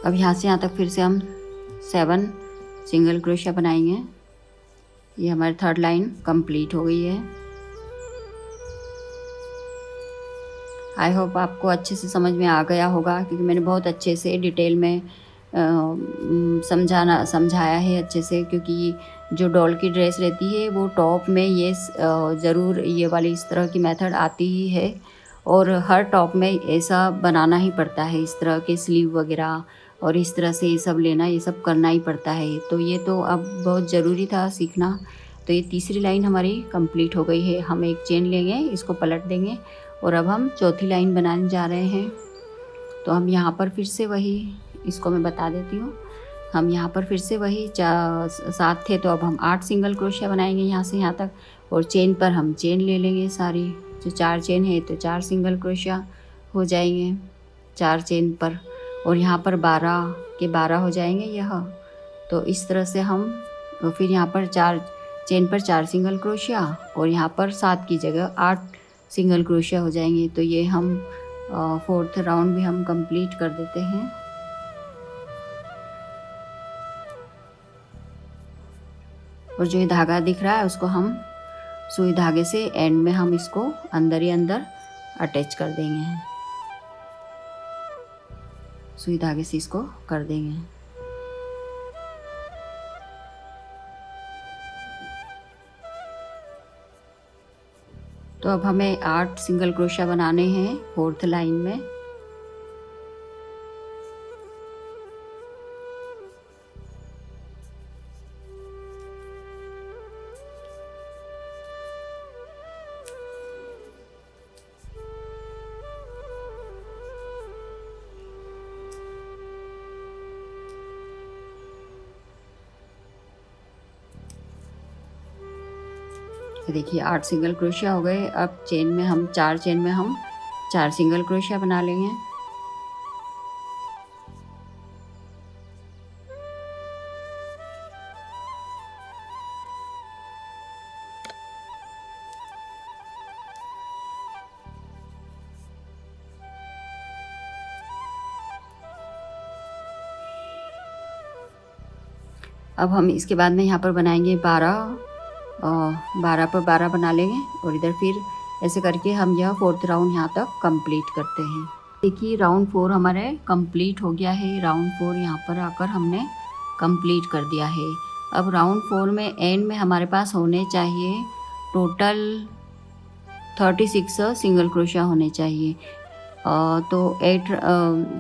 अब यहाँ से यहाँ तक फिर से हम 7 सिंगल क्रोशिया बनाएंगे। ये हमारी 3rd लाइन कंप्लीट हो गई है। आई होप आपको अच्छे से समझ में आ गया होगा, क्योंकि मैंने बहुत अच्छे से डिटेल में समझाया है अच्छे से। क्योंकि जो डॉल की ड्रेस रहती है वो टॉप में ये ज़रूर ये वाली इस तरह की मेथड आती ही है, और हर टॉप में ऐसा बनाना ही पड़ता है। इस तरह के स्लीव वगैरह और इस तरह से ये सब लेना, ये सब करना ही पड़ता है। तो ये तो अब बहुत ज़रूरी था सीखना। तो ये तीसरी लाइन हमारी कंप्लीट हो गई है। हम एक चेन लेंगे, इसको पलट देंगे, और अब हम चौथी लाइन बनाने जा रहे हैं। तो हम यहाँ पर फिर से वही, इसको मैं बता देती हूँ। हम यहाँ पर फिर से वही 7 थे, तो अब हम 8 सिंगल क्रोशिया बनाएंगे यहाँ से यहाँ तक। और चेन पर हम चेन ले लेंगे सारी, जो 4 चेन है तो 4 सिंगल क्रोशिया हो जाएंगे 4 चेन पर। और यहाँ पर 12 के 12 हो जाएंगे यह। तो इस तरह से हम फिर यहाँ पर 4 चेन पर 4 सिंगल क्रोशिया और यहाँ पर 7 की जगह 8 सिंगल क्रोशिया हो जाएंगे। तो ये हम 4th राउंड भी हम कंप्लीट कर देते हैं। और जो ये धागा दिख रहा है उसको हम सुई धागे से एंड में हम इसको अंदर ही अंदर अटैच कर देंगे, सुई धागे से इसको कर देंगे। तो अब हमें 8 सिंगल क्रोशिया बनाने हैं 4th लाइन में। देखिए 8 सिंगल क्रोशिया हो गए। अब चेन में हम 4 चेन में हम 4 सिंगल क्रोशिया बना लेंगे। अब हम इसके बाद में यहाँ पर बनाएंगे 12 पर 12 बना लेंगे। और इधर फिर ऐसे करके हम यह 4th राउंड यहाँ तक कंप्लीट करते हैं। देखिए राउंड 4 हमारे कंप्लीट हो गया है। राउंड 4 यहाँ पर आकर हमने कंप्लीट कर दिया है। अब राउंड 4 में एंड में हमारे पास होने चाहिए टोटल 36 सिंगल क्रोशिया होने चाहिए। तो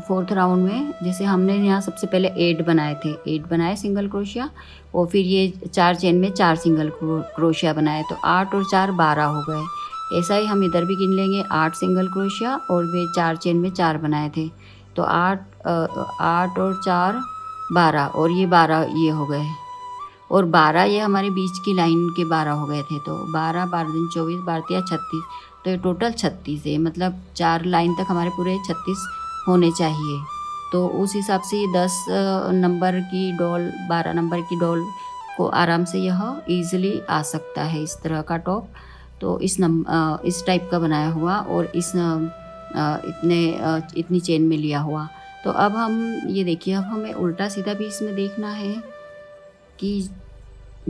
4th राउंड में जैसे हमने यहाँ सबसे पहले 8 बनाए थे, 8 बनाए सिंगल क्रोशिया और फिर ये 4 चेन में 4 सिंगल क्रोशिया बनाए, तो 8 और 4 12 हो गए। ऐसा ही हम इधर भी गिन लेंगे, 8 सिंगल क्रोशिया और वे 4 चेन में 4 बनाए थे, तो 8 और 4 12 और ये 12 ये हो गए। और 12 ये हमारे बीच की लाइन के 12 हो गए थे, तो 12 12 दिन 24 12 36, तो ये टोटल 36 है। मतलब 4 लाइन तक हमारे पूरे 36 होने चाहिए। तो उस हिसाब से 10 नंबर की डॉल 12 नंबर की डॉल को आराम से यह ईज़िली आ सकता है, इस तरह का टॉप। तो इस टाइप का बनाया हुआ और इतनी चेन में लिया हुआ। तो अब हम ये देखिए, अब हमें उल्टा सीधा भी इसमें देखना है कि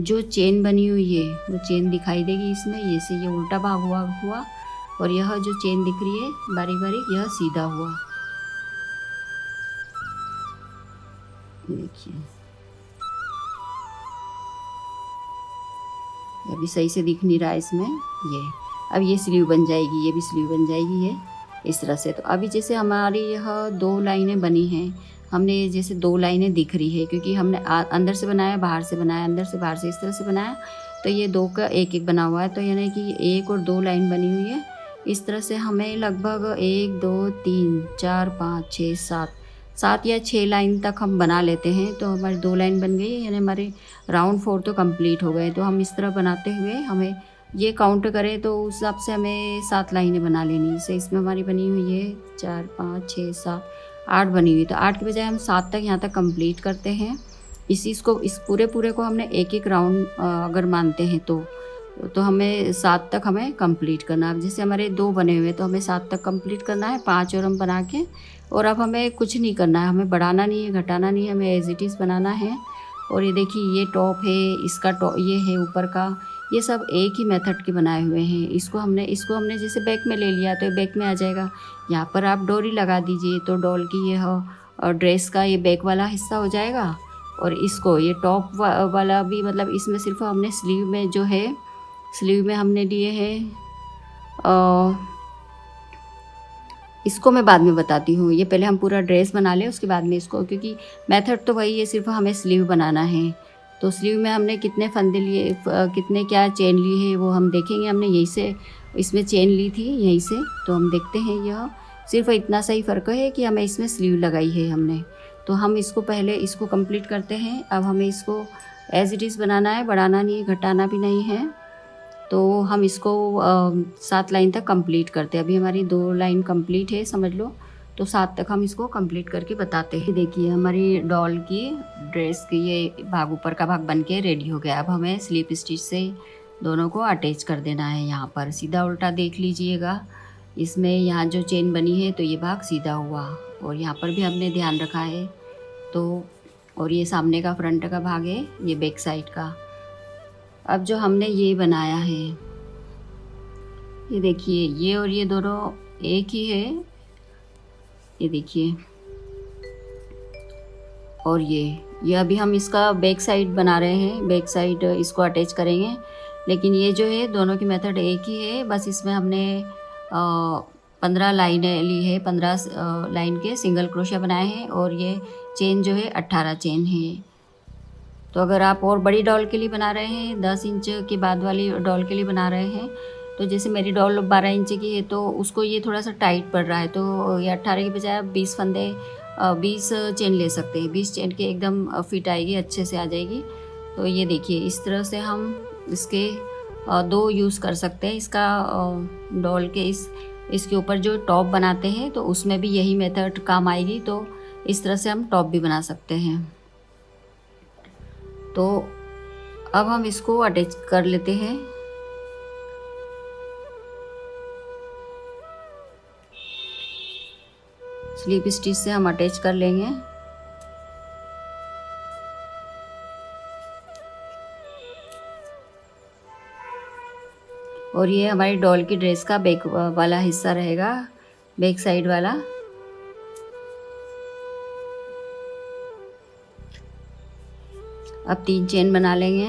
जो चेन बनी हुई है वो चेन दिखाई देगी इसमें, ये से ये उल्टा भाग हुआ और यह जो चेन दिख रही है बारीक बारीक यह सीधा हुआ। देखिए अभी सही से दिख नहीं रहा है इसमें ये। अब ये स्लीव बन जाएगी, ये भी स्लीव बन जाएगी ये इस तरह से। तो अभी जैसे हमारी यह 2 लाइनें बनी हैं, हमने जैसे 2 लाइनें दिख रही है क्योंकि हमने अंदर से बनाया बाहर से बनाया, अंदर से बाहर से इस तरह से बनाया, तो ये 2 का 1 बना हुआ है। तो यानी कि 1 और 2 लाइन बनी हुई है। इस तरह से हमें लगभग 1 2 3 4 5 6 7 या 6 लाइन तक हम बना लेते हैं। तो हमारी 2 लाइन बन गई, यानी हमारे राउंड 4 तो कंप्लीट हो गए। तो हम इस तरह बनाते हुए हमें ये काउंट करें तो उस हिसाब से हमें 7 लाइनें बना लेनी। जैसे इसमें हमारी बनी हुई है 4 5 6 7 8 बनी हुई, तो 8 के बजाय हम 7 तक यहाँ तक कंप्लीट करते हैं। इस पूरे को हमने एक राउंड अगर मानते हैं तो हमें 7 तक हमें कंप्लीट करना है। अब जैसे हमारे 2 बने हुए तो हमें 7 तक कंप्लीट करना है, 5 और हम बना के, और अब हमें कुछ नहीं करना है, हमें बढ़ाना नहीं है घटाना नहीं है, हमें एज इट इज़ बनाना है। और ये देखिए ये टॉप है, इसका टॉप ये है ऊपर का, ये सब एक ही मेथड के बनाए हुए हैं। इसको हमने जैसे बैक में ले लिया तो बैक में आ जाएगा। यहाँ पर आप डोरी लगा दीजिए तो डॉल की ये और ड्रेस का ये बैक वाला हिस्सा हो जाएगा। और इसको ये टॉप वाला भी, मतलब इसमें सिर्फ हमने स्लीव में जो है, स्लीव में हमने लिए हैं, इसको मैं बाद में बताती हूँ। ये पहले हम पूरा ड्रेस बना लें उसके बाद में इसको, क्योंकि मेथड तो वही है, सिर्फ हमें स्लीव बनाना है। तो स्लीव में हमने कितने फंदे लिए, कितने क्या चेन ली है वो हम देखेंगे। हमने यहीं से इसमें चेन ली थी यहीं से, तो हम देखते हैं। यह सिर्फ इतना सा ही फ़र्क है कि हमें इसमें स्लीव लगाई है हमने। तो हम इसको पहले इसको कंप्लीट करते हैं। अब हमें इसको एज इट इज़ बनाना है, बढ़ाना नहीं है, घटाना भी नहीं है। तो हम इसको 7 लाइन तक कंप्लीट करते हैं। अभी हमारी 2 लाइन कंप्लीट है समझ लो, तो 7 तक हम इसको कंप्लीट करके बताते हैं। देखिए हमारी डॉल की ड्रेस की ये भाग ऊपर का भाग बन के रेडी हो गया। अब हमें स्लिप स्टिच से दोनों को अटैच कर देना है। यहाँ पर सीधा उल्टा देख लीजिएगा, इसमें यहाँ जो चेन बनी है तो ये भाग सीधा हुआ, और यहाँ पर भी हमने ध्यान रखा है। तो और ये सामने का फ्रंट का भाग है, ये बैक साइड का। अब जो हमने ये बनाया है, ये देखिए ये और ये दोनों एक ही है, ये देखिए। और ये अभी हम इसका बैक साइड बना रहे हैं, बैक साइड इसको अटैच करेंगे। लेकिन ये जो है दोनों की मेथड एक ही है, बस इसमें हमने 15 लाइनें ली है, 15 लाइन के सिंगल क्रोशिया बनाए हैं, और ये चेन जो है 18 चेन है। तो अगर आप और बड़ी डॉल के लिए बना रहे हैं, 10 इंच के बाद वाली डॉल के लिए बना रहे हैं, तो जैसे मेरी डॉल 12 इंच की है तो उसको ये थोड़ा सा टाइट पड़ रहा है, तो ये 18 के बजाय आप 20 फंदे 20 चेन ले सकते हैं। 20 चेन के एकदम फिट आएगी, अच्छे से आ जाएगी। तो ये देखिए इस तरह से हम इसके 2 यूज़ कर सकते हैं। इसका डॉल के इसके ऊपर जो टॉप बनाते हैं तो उसमें भी यही मेथड काम आएगी। तो इस तरह से हम टॉप भी बना सकते हैं। तो अब हम इसको अटैच कर लेते हैं। स्लिप स्टिच से हम अटैच कर लेंगे। और ये हमारी डॉल की ड्रेस का बैक वाला हिस्सा रहेगा, बैक साइड वाला। अब 3 चेन बना लेंगे,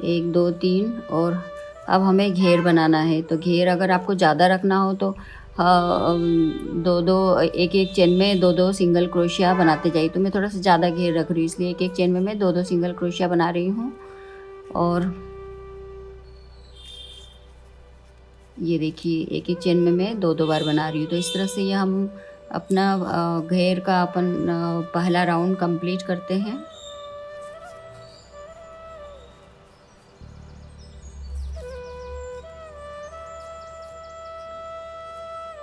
1 2 3। और अब हमें घेर बनाना है। तो घेर अगर आपको ज़्यादा रखना हो तो 2 एक चेन में 2 सिंगल क्रोशिया बनाते जाइए। तो मैं थोड़ा सा ज़्यादा घेर रख रही हूँ, इसलिए एक चेन में मैं 2 सिंगल क्रोशिया बना रही हूँ। और ये देखिए एक चेन में मैं 2 बार बना रही हूँ। तो इस तरह से ये हम अपना घेर का पहला राउंड कंप्लीट करते हैं।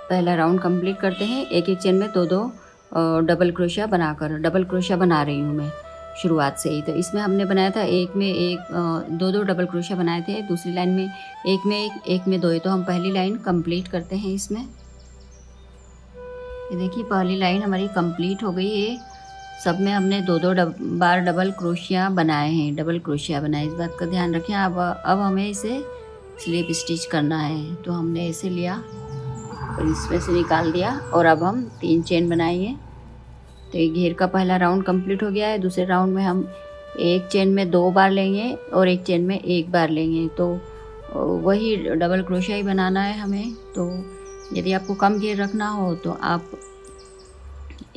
पहला राउंड कंप्लीट करते हैं। एक चेन में 2 डबल क्रोशिया बनाकर, डबल क्रोशिया बना रही हूँ मैं शुरुआत से ही। तो इसमें हमने बनाया था एक में एक 2 डबल क्रोशिया बनाए थे। दूसरी लाइन में एक में 2 है। तो हम पहली लाइन कंप्लीट करते हैं इसमें। ये देखिए पहली लाइन हमारी कंप्लीट हो गई है। सब में हमने 2 बार डबल क्रोशिया बनाए हैं, डबल क्रोशिया बनाए, इस बात का ध्यान रखें। अब हमें इसे स्लिप स्टिच करना है। तो हमने ऐसे लिया और इसमें से निकाल दिया, और अब हम 3 चेन बनाएंगे। तो ये घेर का पहला राउंड कंप्लीट हो गया है। दूसरे राउंड में हम एक चेन में 2 बार लेंगे और एक चेन में 1 बार लेंगे। तो वही डबल क्रोशिया ही बनाना है हमें। तो यदि आपको कम घेर रखना हो तो आप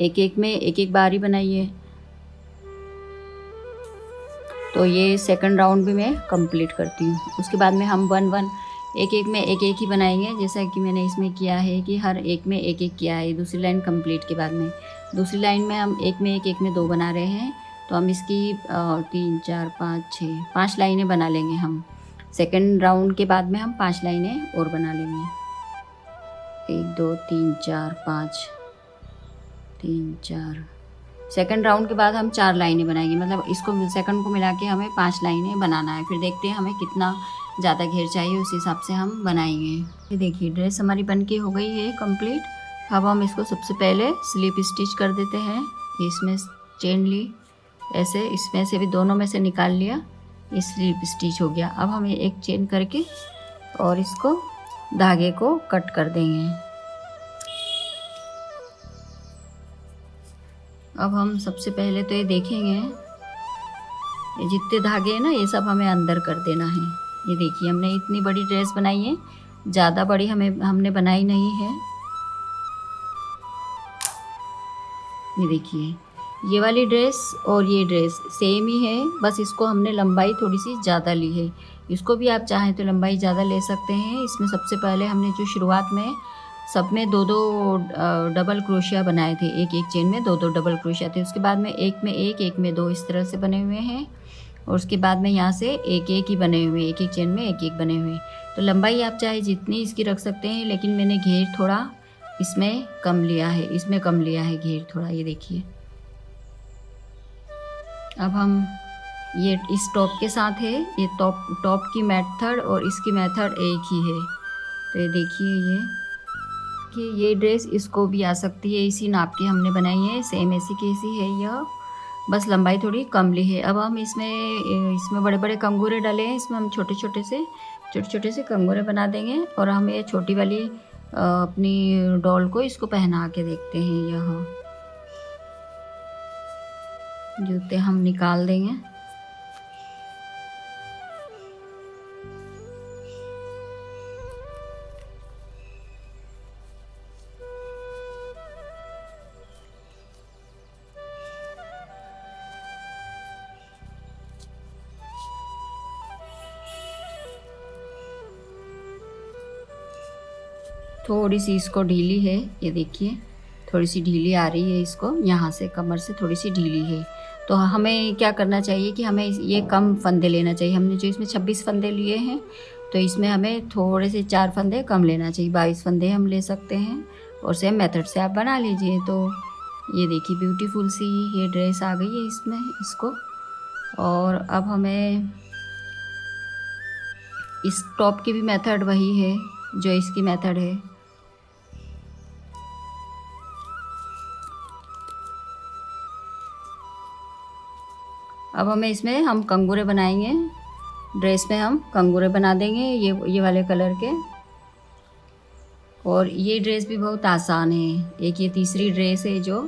एक में एक बार ही बनाइए। तो ये सेकंड राउंड भी मैं कंप्लीट करती हूँ। उसके बाद में हम 1 एक में एक ही बनाएंगे, जैसा कि मैंने इसमें किया है कि हर एक में एक किया है। दूसरी लाइन कंप्लीट के बाद में दूसरी लाइन में हम एक में 2 बना रहे हैं। तो हम इसकी 3 4 5 6 5 लाइनें बना लेंगे हम। सेकंड राउंड के बाद में हम 5 लाइनें और बना लेंगे। 1 2 3 4 5 3 4। सेकंड राउंड के बाद हम 4 लाइनें बनाएंगे, मतलब इसको सेकंड को मिला के हमें 5 लाइनें बनाना है। फिर देखते हैं हमें कितना ज़्यादा घेर चाहिए, उस हिसाब से हम बनाएंगे। ये देखिए ड्रेस हमारी बनके हो गई है कंप्लीट। अब हम इसको सबसे पहले स्लिप स्टिच कर देते हैं। इसमें चेन ली ऐसे, इसमें से भी दोनों में से निकाल लिया, ये स्लिप स्टिच हो गया। अब हमें एक चेन करके और इसको धागे को कट कर देंगे। अब हम सबसे पहले तो ये देखेंगे, ये जितने धागे हैं ना ये सब हमें अंदर कर देना है। ये देखिए हमने इतनी बड़ी ड्रेस बनाई है, ज़्यादा बड़ी हमने बनाई नहीं है। ये देखिए ये वाली ड्रेस और ये ड्रेस सेम ही है, बस इसको हमने लंबाई थोड़ी सी ज़्यादा ली है। इसको भी आप चाहें तो लंबाई ज़्यादा ले सकते हैं। इसमें सबसे पहले हमने जो शुरुआत में सब में दो दो डबल क्रोशिया बनाए थे, एक एक चेन में दो दो डबल क्रोशिया थे। उसके बाद में एक में दो इस तरह से बने हुए हैं, और उसके बाद में यहाँ से एक एक ही बने हुए, एक एक चेन में एक एक बने हुए। तो लंबाई आप चाहे जितनी इसकी रख सकते हैं, लेकिन मैंने घेर थोड़ा इसमें कम लिया है, इसमें कम लिया है घेर थोड़ा, ये देखिए। अब हम ये इस टॉप के साथ है, ये टॉप की मेथड और इसकी मेथड एक ही है। तो ये देखिए ये कि ये ड्रेस इसको भी आ सकती है, इसी नाप की हमने बनाई है, सेम ऐसी कैसी है यह, बस लंबाई थोड़ी कम ली है। अब हम इसमें बड़े बड़े कंगूरे डाले हैं, इसमें हम छोटे छोटे से कंगूरे बना देंगे। और हम ये छोटी वाली अपनी डॉल को इसको पहना के देखते हैं। यहाँ जूते हम निकाल देंगे। थोड़ी सी इसको ढीली है, ये देखिए थोड़ी सी ढीली आ रही है, इसको यहाँ से कमर से थोड़ी सी ढीली है। तो हमें क्या करना चाहिए कि हमें ये कम फंदे लेना चाहिए। हमने जो इसमें 26 फंदे लिए हैं, तो इसमें हमें थोड़े से 4 फंदे कम लेना चाहिए, 22 फंदे हम ले सकते हैं। और सेम मेथड से आप बना लीजिए। तो ये देखिए ब्यूटीफुल सी ये ड्रेस आ गई है इसमें इसको। और अब हमें इस टॉप की भी मेथड वही है जो इसकी मेथड है। अब हमें इसमें हम कंगूरे बनाएंगे, ड्रेस में हम कंगूरे बना देंगे ये वाले कलर के। और ये ड्रेस भी बहुत आसान है। एक ये तीसरी ड्रेस है जो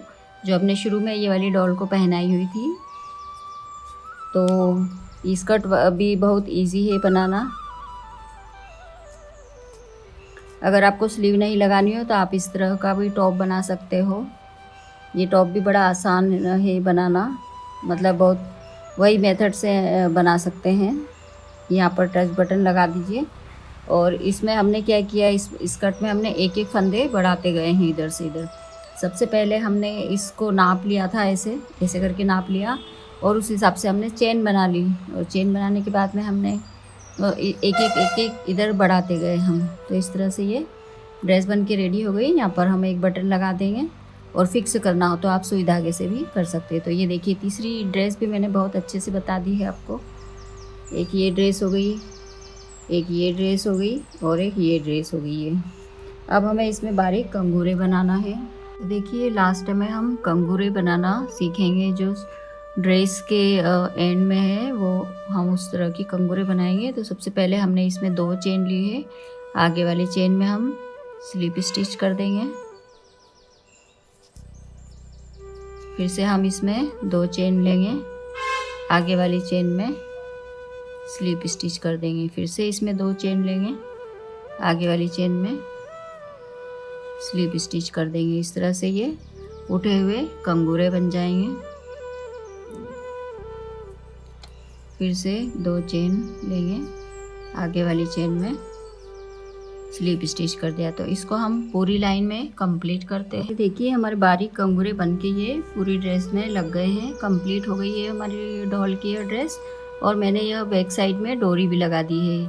हमने शुरू में ये वाली डॉल को पहनाई हुई थी। तो स्कर्ट भी बहुत इजी है बनाना। अगर आपको स्लीव नहीं लगानी हो तो आप इस तरह का भी टॉप बना सकते हो। ये टॉप भी बड़ा आसान है बनाना, मतलब बहुत वही मेथड से बना सकते हैं। यहाँ पर टच बटन लगा दीजिए। और इसमें हमने क्या किया, इस स्कर्ट में हमने एक एक फंदे बढ़ाते गए हैं इधर से इधर। सबसे पहले हमने इसको नाप लिया था, ऐसे करके नाप लिया, और उस हिसाब से हमने चेन बना ली। और चेन बनाने के बाद में हमने एक एक इधर बढ़ाते गए हम। तो इस तरह से ये ड्रेस बन के रेडी हो गई। यहाँ पर हम एक बटन लगा देंगे, और फिक्स करना हो तो आप सुई धागे से भी कर सकते हैं। तो ये देखिए तीसरी ड्रेस भी मैंने बहुत अच्छे से बता दी है आपको। एक ये ड्रेस हो गई, एक ये ड्रेस हो गई, और एक ये ड्रेस हो गई है। अब हमें इसमें बारीक कंगूरे बनाना है। तो देखिए लास्ट में हम कंगूरे बनाना सीखेंगे। जो ड्रेस के एंड में है वो हम उस तरह की कंगूरे बनाएंगे। तो सबसे पहले हमने इसमें 2 चेन ली है, आगे वाली चेन में हम स्लिप स्टिच कर देंगे। फिर से हम इसमें 2 चेन लेंगे, आगे वाली चेन में स्लिप स्टिच कर देंगे। फिर से इसमें 2 चेन लेंगे, आगे वाली चेन में स्लिप स्टिच कर देंगे। इस तरह से ये उठे हुए कंगूरे बन जाएंगे। फिर से 2 चेन लेंगे, आगे वाली चेन में स्लिप स्टिच कर दिया। तो इसको हम पूरी लाइन में कंप्लीट करते हैं। देखिए हमारे बारीक कंगूरे बनके ये पूरी ड्रेस में लग गए हैं, कंप्लीट हो गई है हमारी डॉल की यह ड्रेस। और मैंने यह बैक साइड में डोरी भी लगा दी है,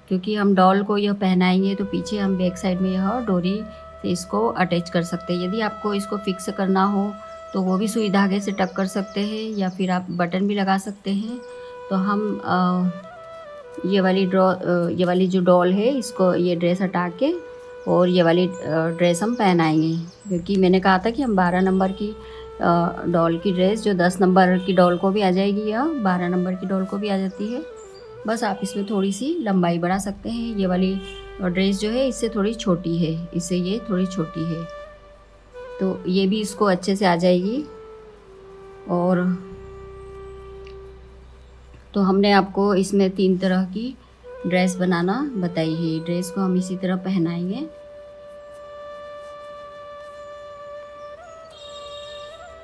क्योंकि हम डॉल को यह पहनाएंगे तो पीछे हम बैक साइड में यह डोरी से इसको अटैच कर सकते हैं। यदि आपको इसको फिक्स करना हो तो वो भी सुई धागे से टक कर सकते हैं, या फिर आप बटन भी लगा सकते हैं। तो हम ये वाली जो डॉल है इसको ये ड्रेस हटा के और ये वाली ड्रेस हम पहनाएंगे। क्योंकि मैंने कहा था कि हम 12 नंबर की डॉल की ड्रेस, जो 10 नंबर की डॉल को भी आ जाएगी या 12 नंबर की डॉल को भी आ जाती है, बस आप इसमें थोड़ी सी लंबाई बढ़ा सकते हैं। ये वाली ड्रेस जो है इससे थोड़ी छोटी है, इससे ये थोड़ी छोटी है, तो ये भी इसको अच्छे से आ जाएगी। और तो हमने आपको इसमें 3 तरह की ड्रेस बनाना बताई है। ड्रेस को हम इसी तरह पहनाएंगे।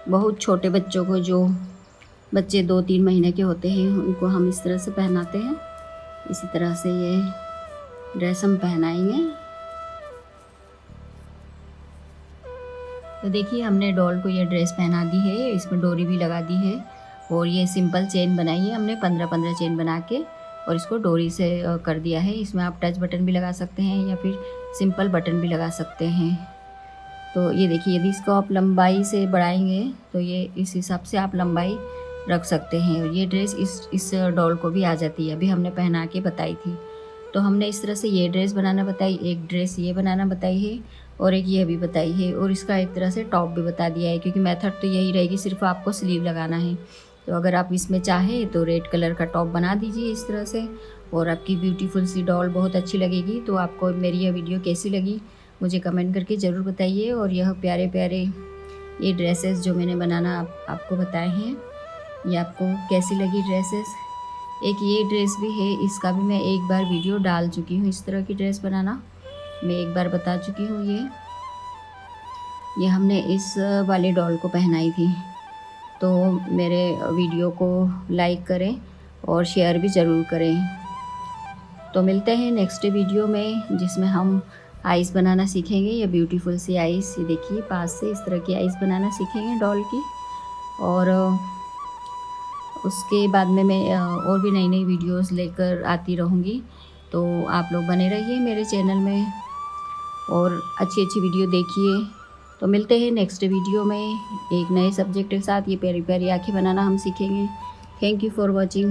बहुत छोटे बच्चों को, जो बच्चे 2-3 महीने के होते हैं, उनको हम इस तरह से पहनाते हैं। इसी तरह से ये ड्रेस हम पहनाएंगे। तो देखिए हमने डॉल को ये ड्रेस पहना दी है, इसमें डोरी भी लगा दी है और ये सिंपल चेन बनाई है हमने 15-15 चेन बना के और इसको डोरी से कर दिया है। इसमें आप टच बटन भी लगा सकते हैं या फिर सिंपल बटन भी लगा सकते हैं। तो ये देखिए यदि इसको आप लंबाई से बढ़ाएंगे तो ये इस हिसाब से आप लंबाई रख सकते हैं और ये ड्रेस इस डॉल को भी आ जाती है। अभी हमने पहना के बताई थी। तो हमने इस तरह से ये ड्रेस बनाना बताई, एक ड्रेस ये बनाना बताई है और एक ये भी बताई है और इसका एक तरह से टॉप भी बता दिया है, क्योंकि मेथड तो यही रहेगी, सिर्फ आपको स्लीव लगाना है। तो अगर आप इसमें चाहें तो रेड कलर का टॉप बना दीजिए इस तरह से और आपकी ब्यूटीफुल सी डॉल बहुत अच्छी लगेगी। तो आपको मेरी यह वीडियो कैसी लगी मुझे कमेंट करके ज़रूर बताइए। और यह प्यारे प्यारे ये ड्रेसेस जो मैंने बनाना आपको बताए हैं, ये आपको कैसी लगी ड्रेसेस। एक ये ड्रेस भी है, इसका भी मैं एक बार वीडियो डाल चुकी हूँ। इस तरह की ड्रेस बनाना मैं एक बार बता चुकी हूँ। ये हमने इस वाले डॉल को पहनाई थी। तो मेरे वीडियो को लाइक करें और शेयर भी ज़रूर करें। तो मिलते हैं नेक्स्ट वीडियो में, जिसमें हम आइस बनाना सीखेंगे। ये ब्यूटीफुल सी आइस, ये देखिए पास से इस तरह की आइस बनाना सीखेंगे डॉल की। और उसके बाद में मैं और भी नई नई वीडियोस लेकर आती रहूँगी। तो आप लोग बने रहिए मेरे चैनल में और अच्छी अच्छी वीडियो देखिए। तो मिलते हैं नेक्स्ट वीडियो में एक नए सब्जेक्ट के साथ। ये प्यारी प्यारी आँखें बनाना हम सीखेंगे। Thank you for watching.